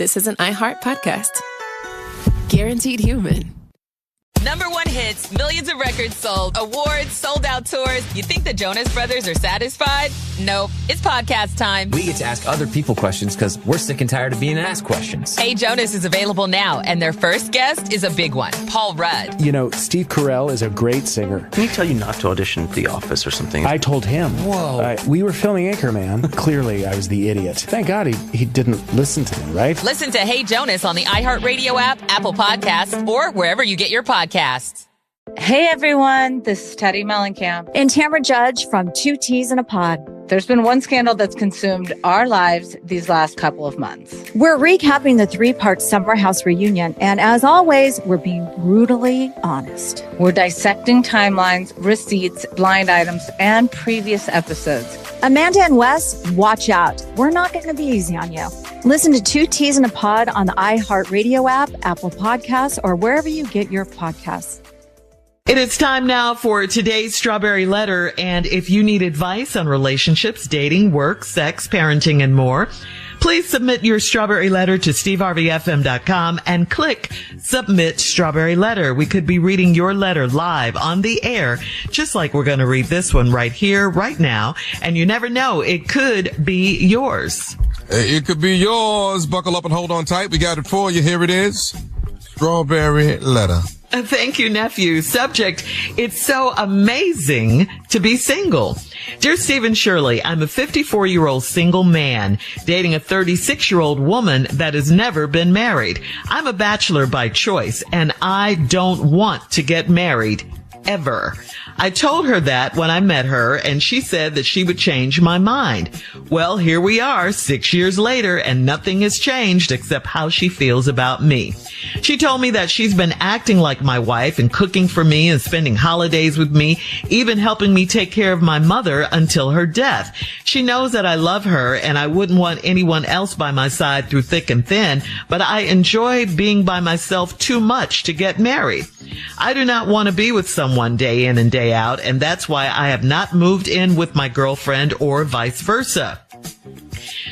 this is an iHeart podcast. Guaranteed human. #1 hits, millions of records sold, awards, sold out tours. You think the Jonas Brothers are satisfied? Nope. It's podcast time. We get to ask other people questions because we're sick and tired of being asked questions. Hey Jonas is available now, and their first guest is a big one, Paul Rudd. You know, Steve Carell is a great singer. Can he tell you not to audition at The Office or something? I told him. Whoa. We were filming Anchorman. Clearly, I was the idiot. Thank God he didn't listen to me, right? Listen to Hey Jonas on the iHeartRadio app, Apple Podcasts, or wherever you get your podcasts. Hey everyone, this is Teddy Mellencamp and Tamara Judge from Two Teas in a Pod. There's been one scandal that's consumed our lives these last couple of months. We're recapping the 3-part Summer House reunion, and as always, we're being brutally honest. We're dissecting timelines, receipts, blind items, and previous episodes. Amanda and Wes, watch out. We're not going to be easy on you. Listen to Two Teas in a Pod on the iHeartRadio app, Apple Podcasts, or wherever you get your podcasts. It is time now for today's Strawberry Letter, and if you need advice on relationships, dating, work, sex, parenting, and more, please submit your Strawberry Letter to steveharveyfm.com and click Submit Strawberry Letter. We could be reading your letter live on the air, just like we're going to read this one right here, right now, and you never know, it could be yours. It could be yours. Buckle up and hold on tight. We got it for you. Here it is. Strawberry Letter. Thank you, nephew. Subject, it's so amazing to be single. Dear Stephen Shirley, I'm a 54-year-old single man dating a 36-year-old woman that has never been married. I'm a bachelor by choice, and I don't want to get married ever. I told her that when I met her, and she said that she would change my mind. Well, here we are 6 years later, and nothing has changed except how she feels about me. She told me that she's been acting like my wife and cooking for me and spending holidays with me, even helping me take care of my mother until her death. She knows that I love her and I wouldn't want anyone else by my side through thick and thin, but I enjoy being by myself too much to get married. I do not want to be with someone day in and day out, and that's why I have not moved in with my girlfriend or vice versa.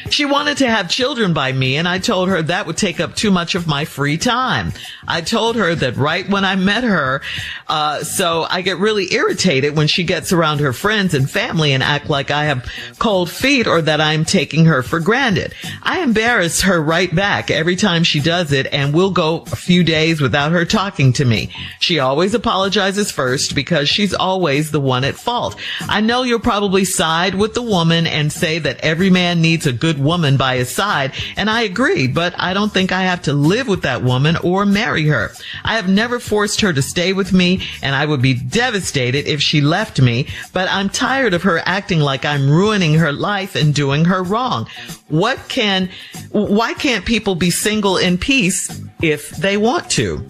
She wanted to have children by me, and I told her that would take up too much of my free time. I told her that right when I met her, so I get really irritated when she gets around her friends and family and act like I have cold feet or that I'm taking her for granted. I embarrass her right back every time she does it, and we'll go a few days without her talking to me. She always apologizes first because she's always the one at fault. I know you'll probably side with the woman and say that every man needs a good woman by his side, and I agree, but I don't think I have to live with that woman or marry her. I have never forced her to stay with me, and I would be devastated if she left me, but I'm tired of her acting like I'm ruining her life and doing her wrong. Why can't people be single in peace if they want to?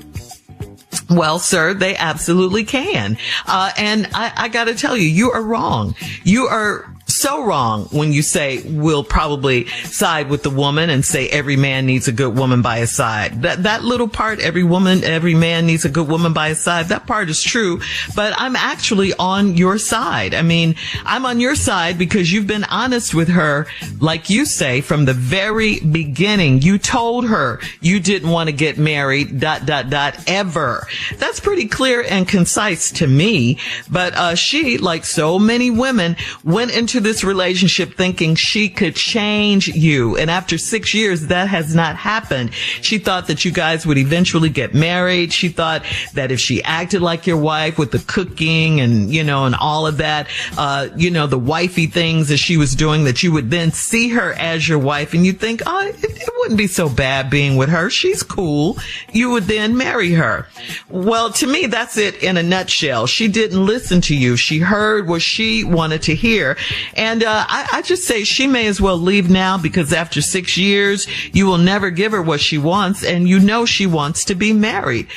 Well, sir, they absolutely can. And I gotta tell you, you are wrong. You are so wrong when you say we'll probably side with the woman and say every man needs a good woman by his side. That little part, every man needs a good woman by his side, that part is true, but I'm actually on your side. I mean, I'm on your side because you've been honest with her, like you say, from the very beginning. You told her you didn't want to get married, ever. That's pretty clear and concise to me, but she, like so many women, went into this relationship thinking she could change you. And after 6 years, that has not happened. She thought that you guys would eventually get married. She thought that if she acted like your wife with the cooking and, and all of that, the wifey things that she was doing, that you would then see her as your wife and you'd think, it wouldn't be so bad being with her. She's cool. You would then marry her. Well, to me, that's it in a nutshell. She didn't listen to you. She heard what she wanted to hear. And I just say she may as well leave now, because after 6 years, you will never give her what she wants, and you know she wants to be married.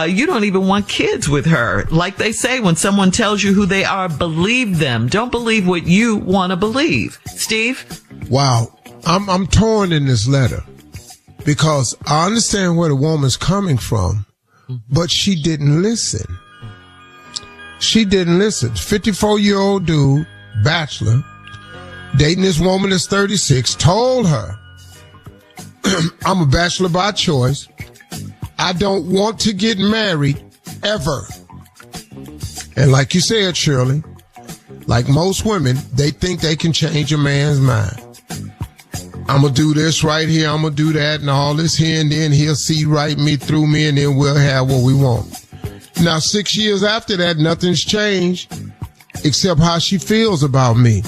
You don't even want kids with her. Like they say, when someone tells you who they are, believe them. Don't believe what you want to believe. Steve? Wow. I'm torn in this letter because I understand where the woman's coming from, but she didn't listen. She didn't listen. 54-year-old dude, bachelor, dating this woman that's 36, told her I'm a bachelor by choice. I don't want to get married ever. And like you said, Shirley, like most women, they think they can change a man's mind. I'm going to do this right here, I'm going to do that, and all this here, and then he'll see right me through me, and then we'll have what we want. Now, 6 years after that, nothing's changed except how she feels about me.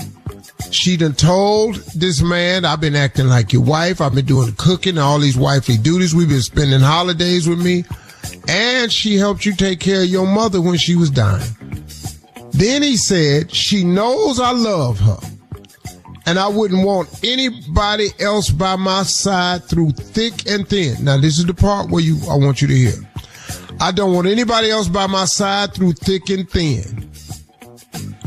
She done told this man, I've been acting like your wife, I've been doing the cooking and all these wifely duties, we've been spending holidays with me, and she helped you take care of your mother when she was dying. Then he said, she knows I love her, and I wouldn't want anybody else by my side through thick and thin. Now, this is the part where I want you to hear. I don't want anybody else by my side through thick and thin.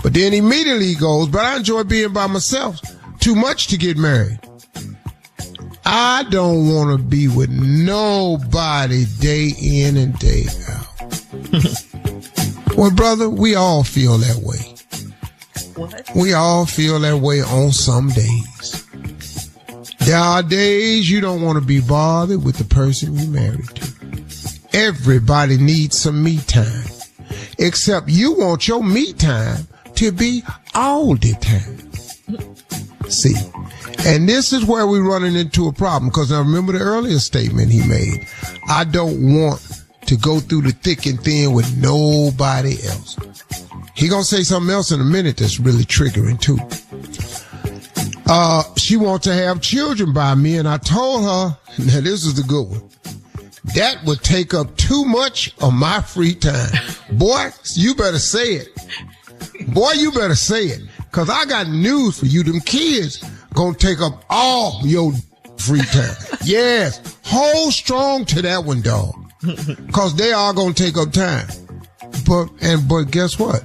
But then immediately he goes, but I enjoy being by myself. Too much to get married. I don't want to be with nobody day in and day out. Well, brother, we all feel that way. What? We all feel that way on some days. There are days you don't want to be bothered with the person you're married to. Everybody needs some me time. Except you want your me time to be all the time. See, and this is where we're running into a problem, because I remember the earlier statement he made. I don't want to go through the thick and thin with nobody else. He gonna say something else in a minute that's really triggering too. She wants to have children by me, and I told her, now this is the good one, that would take up too much of my free time. Boy, you better say it. Boy, you better say it. Because I got news for you. Them kids gonna take up all your free time. Yes, hold strong to that one, dog. Because they are gonna take up time. But guess what?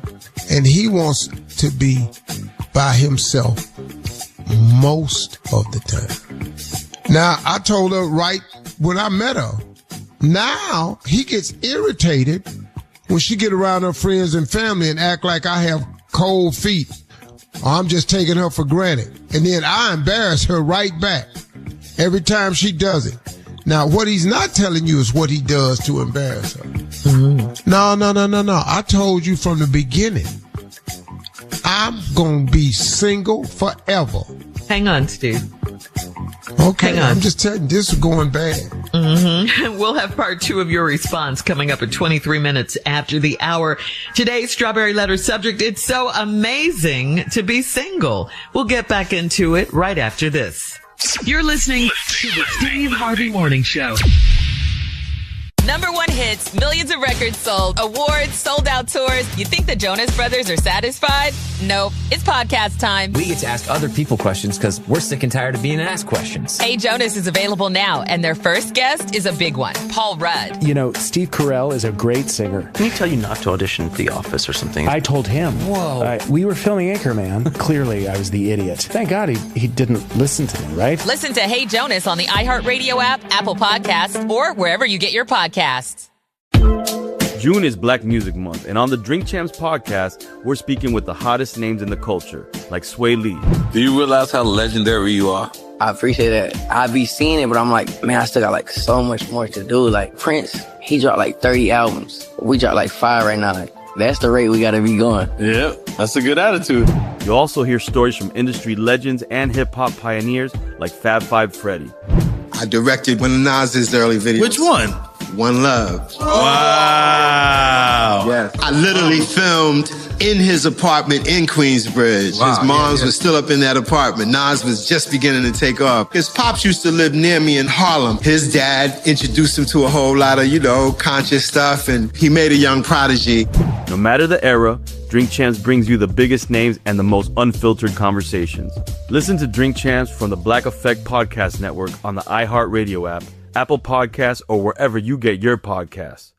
And he wants to be by himself most of the time. Now, I told her right when I met her, now he gets irritated when she get around her friends and family and act like I have cold feet, or I'm just taking her for granted. And then I embarrass her right back every time she does it. Now, what he's not telling you is what he does to embarrass her. Mm-hmm. No. I told you from the beginning, I'm going to be single forever. Hang on, Steve. Okay, hang on. I'm just telling you, this is going bad. Mm-hmm. We'll have part 2 of your response coming up at 23 minutes after the hour. Today's Strawberry Letter subject, it's so amazing to be single. We'll get back into it right after this. You're listening to the Steve Harvey Morning Show. #1 hits, millions of records sold, awards, sold out tours. You think the Jonas Brothers are satisfied? Nope. It's podcast time. We get to ask other people questions because we're sick and tired of being asked questions. Hey Jonas is available now, and their first guest is a big one, Paul Rudd. You know, Steve Carell is a great singer. Can he tell you not to audition at The Office or something? I told him. Whoa. We were filming Anchorman. Clearly, I was the idiot. Thank God he didn't listen to me, right? Listen to Hey Jonas on the iHeartRadio app, Apple Podcasts, or wherever you get your podcasts. June is Black Music Month, and on the Drink Champs podcast, we're speaking with the hottest names in the culture, like Sway Lee. Do you realize how legendary you are? I appreciate that. I be seeing it, but I'm like, man, I still got like so much more to do. Like Prince, he dropped like 30 albums. We dropped like 5 right now. That's the rate we gotta be going. Yep, that's a good attitude. You'll also hear stories from industry legends and hip-hop pioneers like Fab Five Freddy. I directed one of Nas's early videos. Which one? One Love. Wow. Yes. I literally filmed in his apartment in Queensbridge. Wow. His mom's was still up in that apartment. Nas was just beginning to take off. His pops used to live near me in Harlem. His dad introduced him to a whole lot of, conscious stuff, and he made a young prodigy. No matter the era, Drink Champs brings you the biggest names and the most unfiltered conversations. Listen to Drink Champs from the Black Effect Podcast Network on the iHeartRadio app, Apple Podcasts, or wherever you get your podcasts.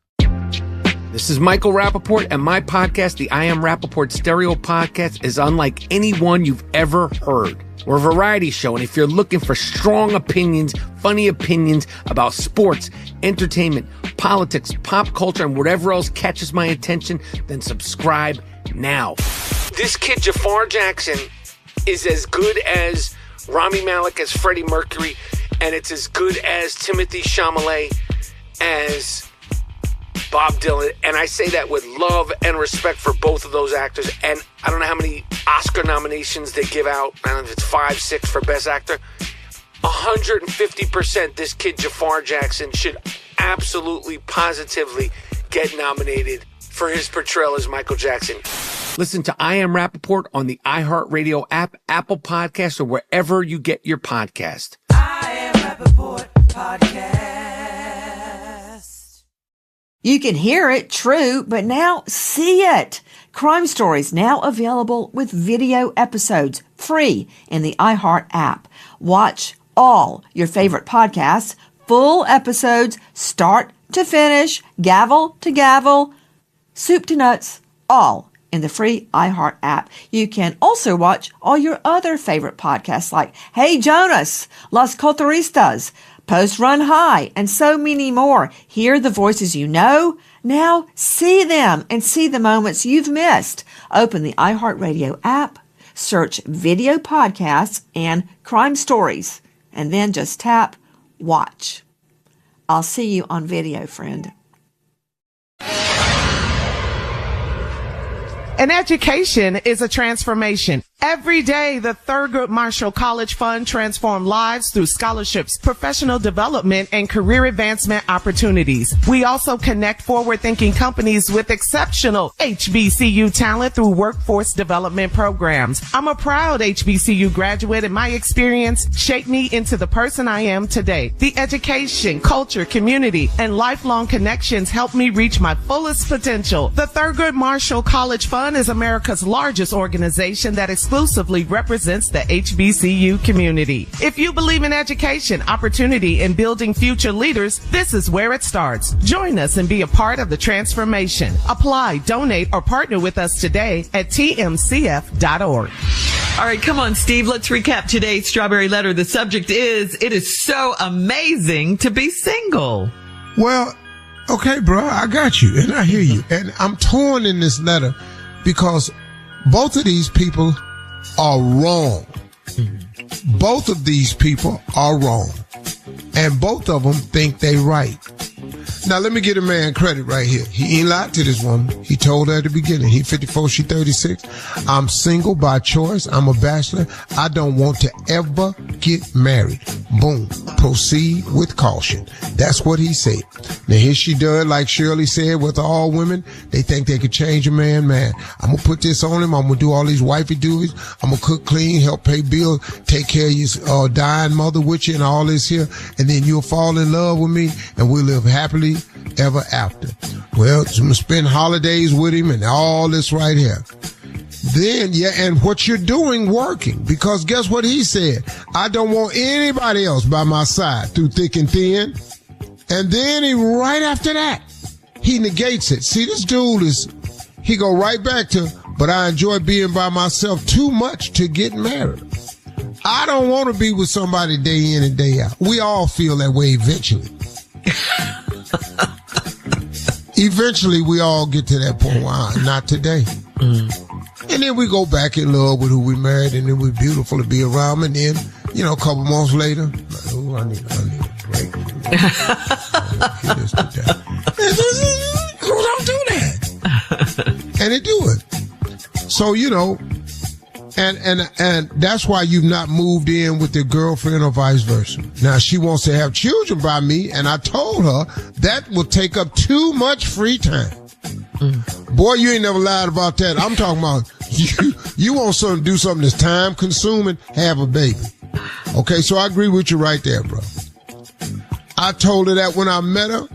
This is Michael Rappaport, and my podcast, the I Am Rappaport Stereo Podcast, is unlike any one you've ever heard. We're a variety show, and if you're looking for strong opinions, funny opinions about sports, entertainment, politics, pop culture, and whatever else catches my attention, then subscribe now. This kid, Jafar Jackson, is as good as Rami Malek as Freddie Mercury, and it's as good as Timothée Chalamet as Bob Dylan. And I say that with love and respect for both of those actors. And I don't know how many Oscar nominations they give out. I don't know if it's 5, 6 for Best Actor. 150% this kid Jafar Jackson should absolutely, positively get nominated for his portrayal as Michael Jackson. Listen to I Am Rappaport on the iHeartRadio app, Apple Podcasts, or wherever you get your podcast. I Am Rappaport Podcast. You can hear it, true, but now see it. Crime Stories now available with video episodes, free in the iHeart app. Watch all your favorite podcasts, full episodes, start to finish, gavel to gavel, soup to nuts, all in the free iHeart app. You can also watch all your other favorite podcasts like Hey Jonas, Las Coteristas, Post Run High, and so many more. Hear the voices you know. Now see them and see the moments you've missed. Open the iHeartRadio app, search video podcasts and Crime Stories, and then just tap watch. I'll see you on video, friend. An education is a transformation. Every day, the Thurgood Marshall College Fund transforms lives through scholarships, professional development, and career advancement opportunities. We also connect forward-thinking companies with exceptional HBCU talent through workforce development programs. I'm a proud HBCU graduate, and my experience shaped me into the person I am today. The education, culture, community, and lifelong connections helped me reach my fullest potential. The Thurgood Marshall College Fund is America's largest organization that exclusively represents the HBCU community. If you believe in education, opportunity, and building future leaders, this is where it starts. Join us and be a part of the transformation. Apply, donate, or partner with us today at tmcf.org. All right, come on, Steve. Let's recap today's Strawberry Letter. The subject is, it is so amazing to be single. Well, okay, bro, I got you, and I hear you. And I'm torn in this letter because both of these people are wrong. Both of these people are wrong. And both of them think they right. Now, let me give a man credit right here. He ain't lied to this woman. He told her at the beginning. He 54, she 36. I'm single by choice. I'm a bachelor. I don't want to ever get married. Boom. Proceed with caution. That's what he said. Now, here she does, like Shirley said, with all women, they think they could change a man. Man, I'm going to put this on him. I'm going to do all these wifey duties. I'm going to cook clean, help pay bills, take care of your dying mother with you and all this here. And then you'll fall in love with me and we'll live happily ever after. Well, I'm going to spend holidays with him and all this right here. Then, yeah, and what you're doing working, because guess what he said? I don't want anybody else by my side through thick and thin. And then right after that, he negates it. See, this dude he go right back to, but I enjoy being by myself too much to get married. I don't want to be with somebody day in and day out. We all feel that way eventually. Eventually, we all get to that point. Wow, not today. And then we go back in love with who we married, and then we're beautiful to be around. And then, a couple months later, I need a break. Who don't do that? And they do it. So, and that's why you've not moved in with your girlfriend or vice versa. Now, she wants to have children by me, and I told her that will take up too much free time. Boy, you ain't never lied about that. I'm talking about you want something to do something that's time consuming, have a baby. Okay, so I agree with you right there, bro. I told her that when I met her,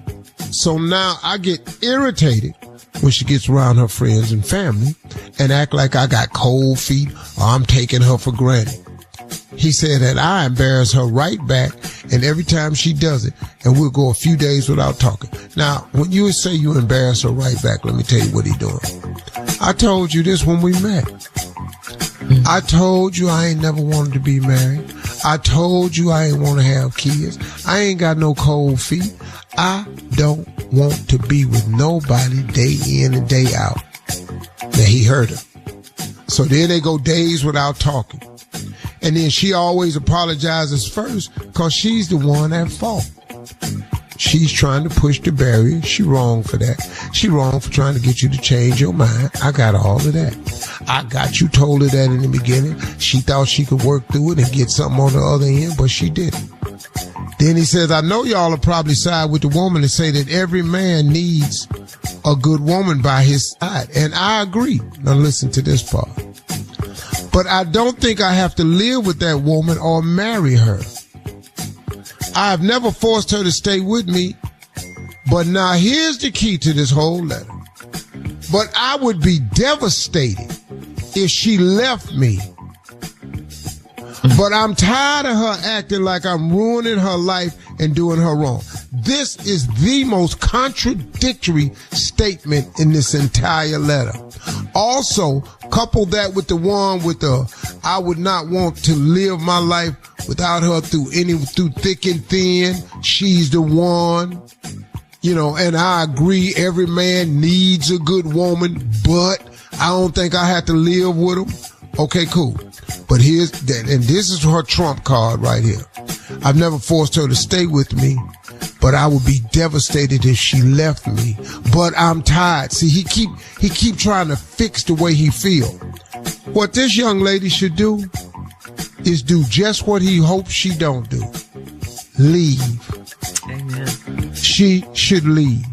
so now I get irritated when she gets around her friends and family and act like I got cold feet or I'm taking her for granted. He said that I embarrass her right back, and every time she does it, and we'll go a few days without talking. Now, when you say you embarrass her right back, let me tell you what he doing. I told you this when we met. I told you I ain't never wanted to be married. I told you I ain't want to have kids. I ain't got no cold feet. I don't want to be with nobody day in and day out. Now, he heard her. So then they go days without talking. And then she always apologizes first because she's the one at fault. She's trying to push the barrier. She wrong for that. She wrong for trying to get you to change your mind. I got all of that. I got you, told her that in the beginning. She thought she could work through it and get something on the other end, but she didn't. Then he says, I know y'all will probably side with the woman and say that every man needs a good woman by his side. And I agree. Now listen to this part. But I don't think I have to live with that woman or marry her. I've never forced her to stay with me, but now here's the key to this whole letter. But I would be devastated if she left me. But I'm tired of her acting like I'm ruining her life and doing her wrong. This is the most contradictory statement in this entire letter. Also, couple that with the one with the, I would not want to live my life without her through thick and thin. She's the one, and I agree every man needs a good woman, but I don't think I have to live with him. Okay, cool. But here's that, and this is her trump card right here. I've never forced her to stay with me, but I would be devastated if she left me. But I'm tired. See, he keep trying to fix the way he feel. What this young lady should do is do just what he hopes she don't do. Leave. Amen. She should leave.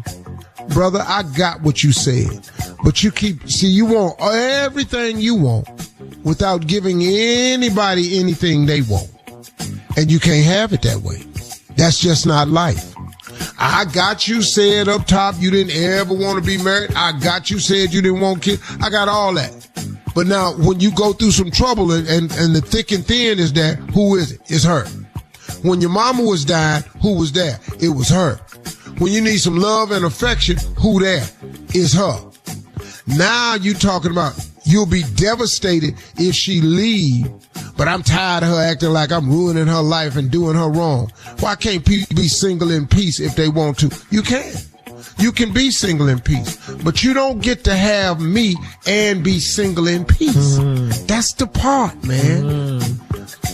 Brother, I got what you said, but you want everything you want without giving anybody anything they want. And you can't have it that way. That's just not life. I got you said up top you didn't ever want to be married. I got you said you didn't want kids. I got all that. But now when you go through some trouble and the thick and thin is there, who is it? It's her. When your mama was dying, who was there? It was her. When you need some love and affection, who there? It's her. Now you talking about you'll be devastated if she leave, but I'm tired of her acting like I'm ruining her life and doing her wrong. Why can't people be single in peace if they want to? You can. You can be single in peace, but you don't get to have me and be single in peace. That's the part, man.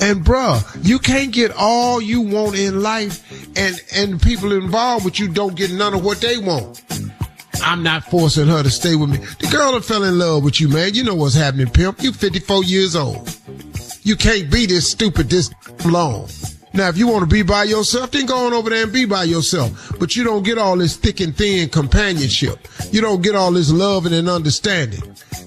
And bruh, you can't get all you want in life and the people involved with you don't get none of what they want. I'm not forcing her to stay with me. The girl that fell in love with you, man. You know what's happening, pimp. You 54 years old. You can't be this stupid this long. Now, if you want to be by yourself, then go on over there and be by yourself. But you don't get all this thick and thin companionship. You don't get all this loving and understanding.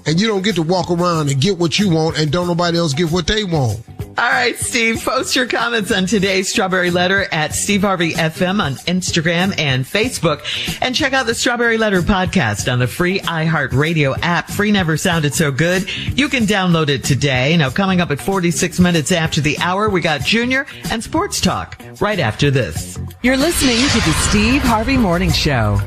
And you don't get to walk around and get what you want and don't nobody else get what they want. All right, Steve, post your comments on today's Strawberry Letter at Steve Harvey FM on Instagram and Facebook. And check out the Strawberry Letter podcast on the free iHeartRadio app. Free never sounded so good. You can download it today. Now, coming up at 46 minutes after the hour, we got Junior and Sports Talk right after this. You're listening to the Steve Harvey Morning Show.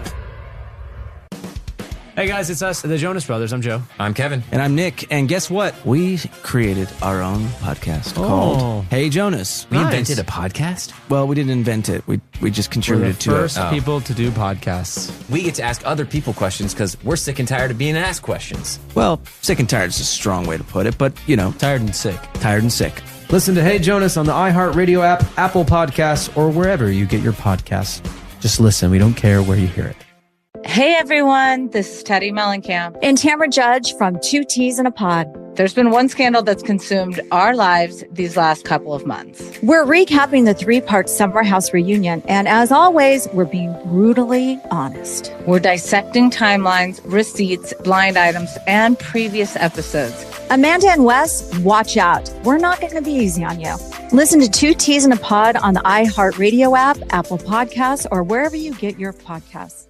Hey guys, it's us, the Jonas Brothers. I'm Joe. I'm Kevin. And I'm Nick. And guess what? We created our own podcast called Hey Jonas. We invented a podcast? Well, we didn't invent it. We just contributed to it. We're the first people to do podcasts. We get to ask other people questions because we're sick and tired of being asked questions. Well, sick and tired is a strong way to put it, but, tired and sick. Tired and sick. Listen to Hey Jonas on the iHeartRadio app, Apple Podcasts, or wherever you get your podcasts. Just listen. We don't care where you hear it. Hey everyone, this is Teddy Mellencamp And Tamara Judge from Two Teas in a Pod. There's been one scandal that's consumed our lives these last couple of months. We're recapping the 3-part Summer House reunion, and as always, we're being brutally honest. We're dissecting timelines, receipts, blind items, and previous episodes. Amanda and Wes, watch out. We're not going to be easy on you. Listen to Two Teas in a Pod on the iHeartRadio app, Apple Podcasts, or wherever you get your podcasts.